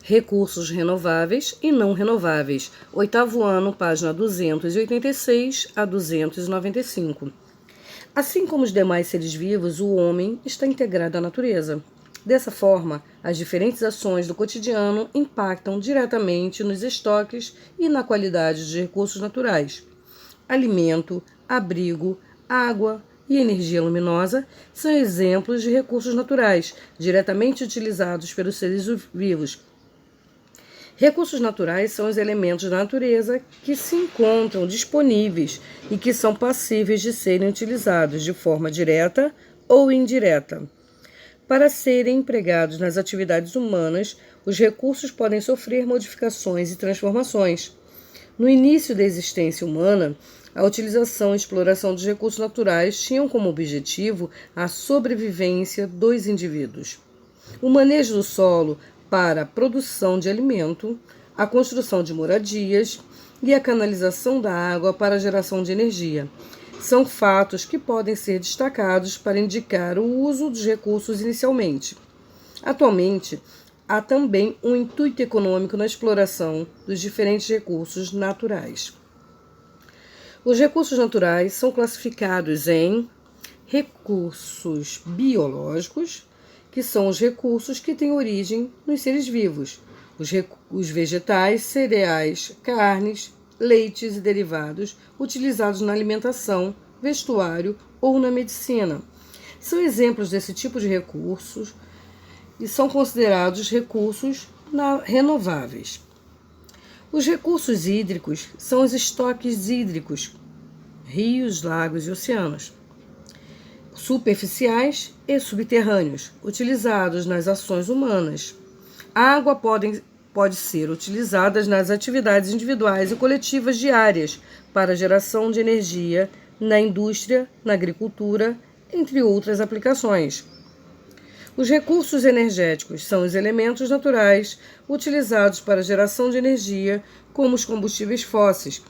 Recursos renováveis e não renováveis. 8º ano, página 286 a 295. Assim como os demais seres vivos, o homem está integrado à natureza. Dessa forma, as diferentes ações do cotidiano impactam diretamente nos estoques e na qualidade de recursos naturais. Alimento, abrigo, água e energia luminosa são exemplos de recursos naturais diretamente utilizados pelos seres vivos. Recursos naturais são os elementos da natureza que se encontram disponíveis e que são passíveis de serem utilizados de forma direta ou indireta. Para serem empregados nas atividades humanas, os recursos podem sofrer modificações e transformações. No início da existência humana, a utilização e exploração dos recursos naturais tinham como objetivo a sobrevivência dos indivíduos. O manejo do solo para a produção de alimento, a construção de moradias e a canalização da água para a geração de energia. São fatos que podem ser destacados para indicar o uso dos recursos inicialmente. Atualmente, há também um intuito econômico na exploração dos diferentes recursos naturais. Os recursos naturais são classificados em recursos biológicos, que são os recursos que têm origem nos seres vivos, os vegetais, cereais, carnes, leites e derivados utilizados na alimentação, vestuário ou na medicina. São exemplos desse tipo de recursos e são considerados recursos renováveis. Os recursos hídricos são os estoques hídricos, rios, lagos e oceanos, superficiais e subterrâneos, utilizados nas ações humanas. A água pode ser utilizada nas atividades individuais e coletivas diárias para a geração de energia na indústria, na agricultura, entre outras aplicações. Os recursos energéticos são os elementos naturais utilizados para a geração de energia, como os combustíveis fósseis.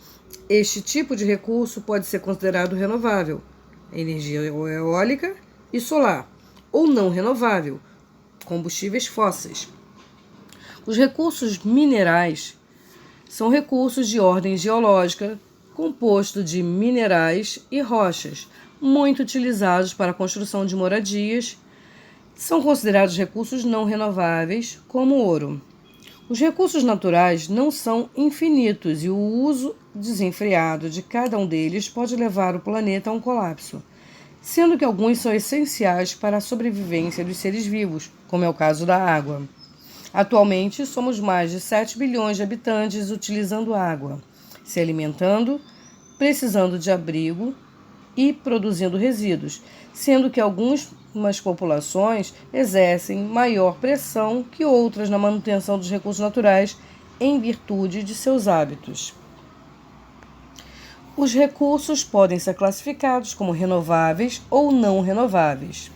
Este tipo de recurso pode ser considerado renovável, energia eólica e solar, ou não renovável, combustíveis fósseis. Os recursos minerais são recursos de ordem geológica, composto de minerais e rochas, muito utilizados para a construção de moradias. São considerados recursos não renováveis, como o ouro. Os recursos naturais não são infinitos e o uso desenfreado de cada um deles pode levar o planeta a um colapso, sendo que alguns são essenciais para a sobrevivência dos seres vivos, como é o caso da água. Atualmente, somos mais de 7 bilhões de habitantes utilizando água, se alimentando, precisando de abrigo e produzindo resíduos, sendo que algumas populações exercem maior pressão que outras na manutenção dos recursos naturais em virtude de seus hábitos. Os recursos podem ser classificados como renováveis ou não renováveis.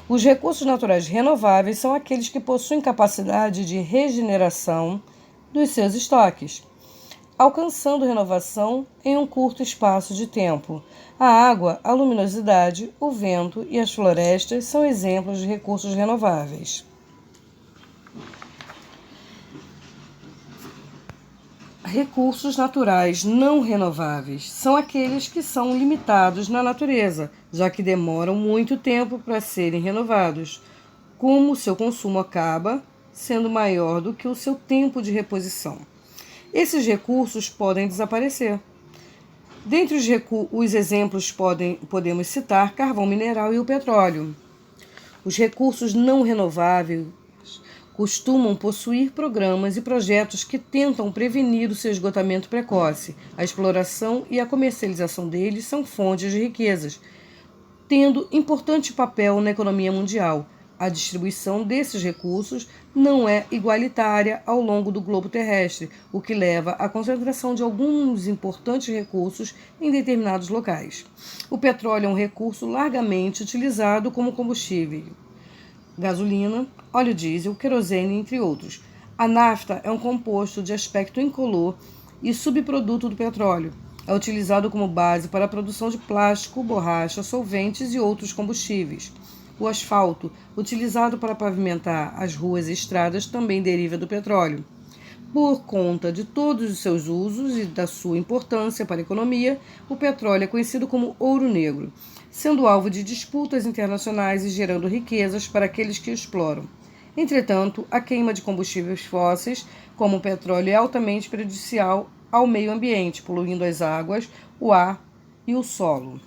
Os recursos naturais renováveis são aqueles que possuem capacidade de regeneração dos seus estoques, alcançando renovação em um curto espaço de tempo. A água, a luminosidade, o vento e as florestas são exemplos de recursos renováveis. Recursos naturais não renováveis são aqueles que são limitados na natureza, já que demoram muito tempo para serem renovados, como o seu consumo acaba sendo maior do que o seu tempo de reposição. Esses recursos podem desaparecer. Dentre os exemplos podemos citar carvão mineral e o petróleo. Os recursos não renováveis costumam possuir programas e projetos que tentam prevenir o seu esgotamento precoce. A exploração e a comercialização deles são fontes de riquezas, tendo importante papel na economia mundial. A distribuição desses recursos não é igualitária ao longo do globo terrestre, o que leva à concentração de alguns importantes recursos em determinados locais. O petróleo é um recurso largamente utilizado como combustível. Gasolina, óleo diesel, querosene, entre outros. A nafta é um composto de aspecto incolor e subproduto do petróleo. É utilizado como base para a produção de plástico, borracha, solventes e outros combustíveis. O asfalto, utilizado para pavimentar as ruas e estradas, também deriva do petróleo. Por conta de todos os seus usos e da sua importância para a economia, o petróleo é conhecido como ouro negro, sendo alvo de disputas internacionais e gerando riquezas para aqueles que o exploram. Entretanto, a queima de combustíveis fósseis, como o petróleo, é altamente prejudicial ao meio ambiente, poluindo as águas, o ar e o solo.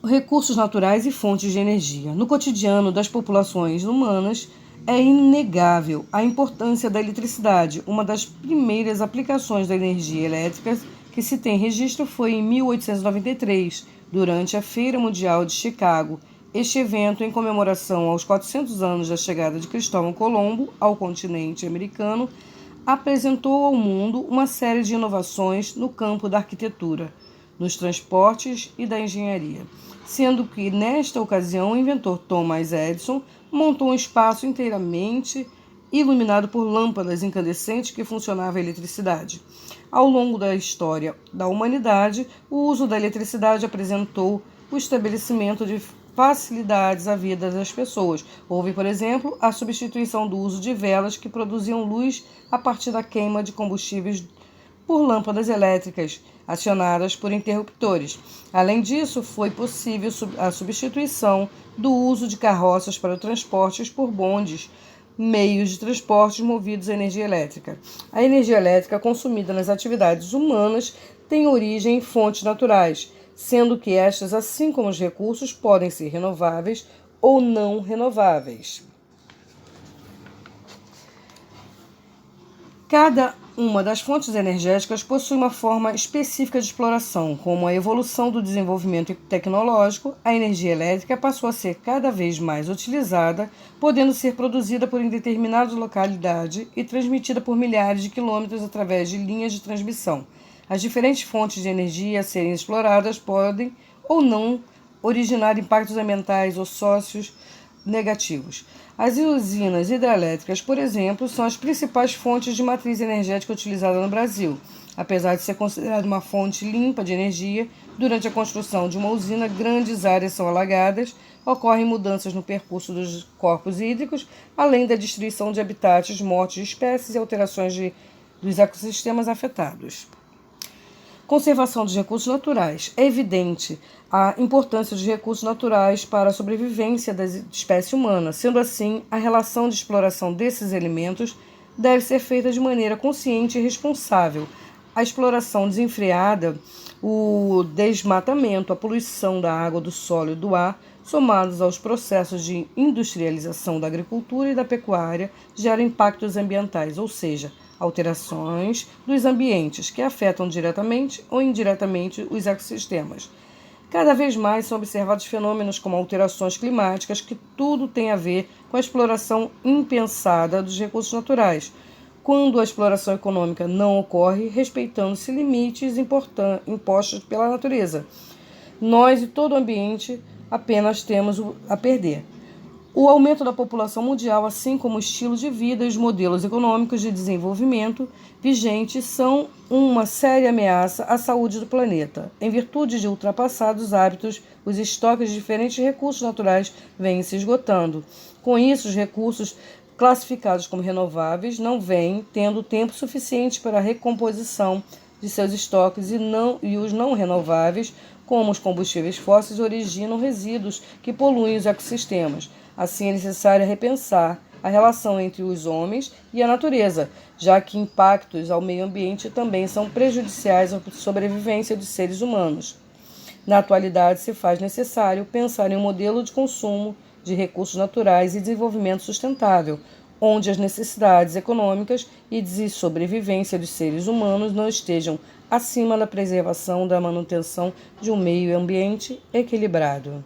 Recursos naturais e fontes de energia. No cotidiano das populações humanas, é inegável a importância da eletricidade. Uma das primeiras aplicações da energia elétrica que se tem registro foi em 1893, durante a Feira Mundial de Chicago. Este evento, em comemoração aos 400 anos da chegada de Cristóvão Colombo ao continente americano, apresentou ao mundo uma série de inovações no campo da arquitetura, nos transportes e da engenharia, sendo que, nesta ocasião, o inventor Thomas Edison montou um espaço inteiramente iluminado por lâmpadas incandescentes que funcionavam a eletricidade. Ao longo da história da humanidade, o uso da eletricidade apresentou o estabelecimento de facilidades à vida das pessoas. Houve, por exemplo, a substituição do uso de velas que produziam luz a partir da queima de combustíveis por lâmpadas elétricas acionadas por interruptores. Além disso, foi possível a substituição do uso de carroças para transportes por bondes, meios de transporte movidos a energia elétrica. A energia elétrica consumida nas atividades humanas tem origem em fontes naturais, sendo que estas, assim como os recursos, podem ser renováveis ou não renováveis. Cada uma das fontes energéticas possui uma forma específica de exploração. Com a evolução do desenvolvimento tecnológico, a energia elétrica passou a ser cada vez mais utilizada, podendo ser produzida por determinada localidade e transmitida por milhares de quilômetros através de linhas de transmissão. As diferentes fontes de energia a serem exploradas podem ou não originar impactos ambientais ou socios negativos. As usinas hidrelétricas, por exemplo, são as principais fontes de matriz energética utilizada no Brasil. Apesar de ser considerada uma fonte limpa de energia, durante a construção de uma usina, grandes áreas são alagadas, ocorrem mudanças no percurso dos corpos hídricos, além da destruição de habitats, morte de espécies e alterações dos ecossistemas afetados. Conservação dos recursos naturais. É evidente a importância dos recursos naturais para a sobrevivência da espécie humana. Sendo assim, a relação de exploração desses elementos deve ser feita de maneira consciente e responsável. A exploração desenfreada, o desmatamento, a poluição da água, do solo e do ar, somados aos processos de industrialização da agricultura e da pecuária, geram impactos ambientais, ou seja, alterações dos ambientes que afetam diretamente ou indiretamente os ecossistemas. Cada vez mais são observados fenômenos como alterações climáticas, que tudo tem a ver com a exploração impensada dos recursos naturais, quando a exploração econômica não ocorre respeitando-se limites impostos pela natureza. Nós e todo o ambiente apenas temos a perder. O aumento da população mundial, assim como o estilo de vida e os modelos econômicos de desenvolvimento vigentes, são uma séria ameaça à saúde do planeta. Em virtude de ultrapassados hábitos, os estoques de diferentes recursos naturais vêm se esgotando. Com isso, os recursos classificados como renováveis não vêm tendo tempo suficiente para a recomposição de seus estoques e os não renováveis, como os combustíveis fósseis, originam resíduos que poluem os ecossistemas. Assim, é necessário repensar a relação entre os homens e a natureza, já que impactos ao meio ambiente também são prejudiciais à sobrevivência dos seres humanos. Na atualidade, se faz necessário pensar em um modelo de consumo de recursos naturais e desenvolvimento sustentável, onde as necessidades econômicas e de sobrevivência dos seres humanos não estejam acima da preservação da manutenção de um meio ambiente equilibrado.